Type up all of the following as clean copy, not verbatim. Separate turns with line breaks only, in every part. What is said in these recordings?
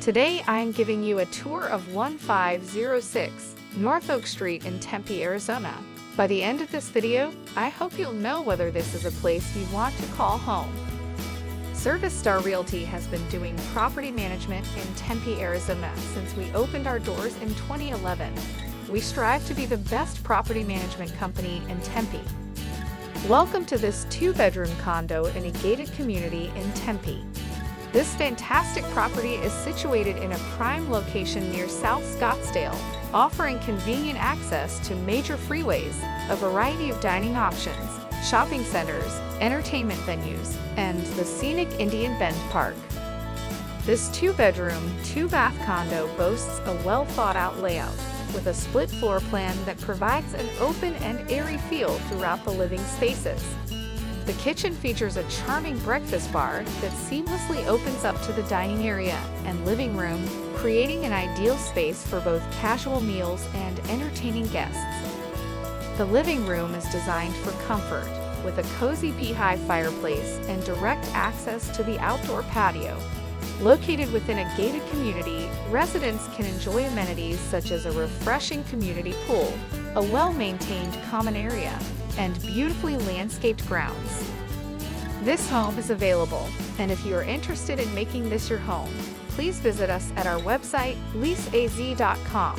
Today I am giving you a tour of 1506 North Oak Street in Tempe, Arizona. By the end of this video, I hope you'll know whether this is a place you want to call home. Star Realty has been doing property management in Tempe, Arizona since we opened our doors in 2011. We strive to be the best property management company in Tempe. Welcome to this 2-bedroom condo in a gated community in Tempe. This fantastic property is situated in a prime location near South Scottsdale, offering convenient access to major freeways, a variety of dining options, shopping centers, entertainment venues, and the scenic Indian Bend Park. This 2-bedroom, 2-bath condo boasts a well-thought-out layout, with a split floor plan that provides an open and airy feel throughout the living spaces. The kitchen features a charming breakfast bar that seamlessly opens up to the dining area and living room, creating an ideal space for both casual meals and entertaining guests. The living room is designed for comfort, with a cozy beehive fireplace and direct access to the outdoor patio. Located within a gated community, residents can enjoy amenities such as a refreshing community pool, a well-maintained common area, and beautifully landscaped grounds. This home is available, and if you are interested in making this your home, please visit us at our website, leaseaz.com.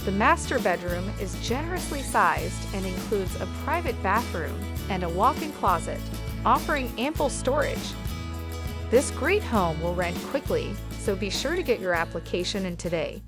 The master bedroom is generously sized and includes a private bathroom and a walk-in closet, offering ample storage. This great home will rent quickly, so be sure to get your application in today.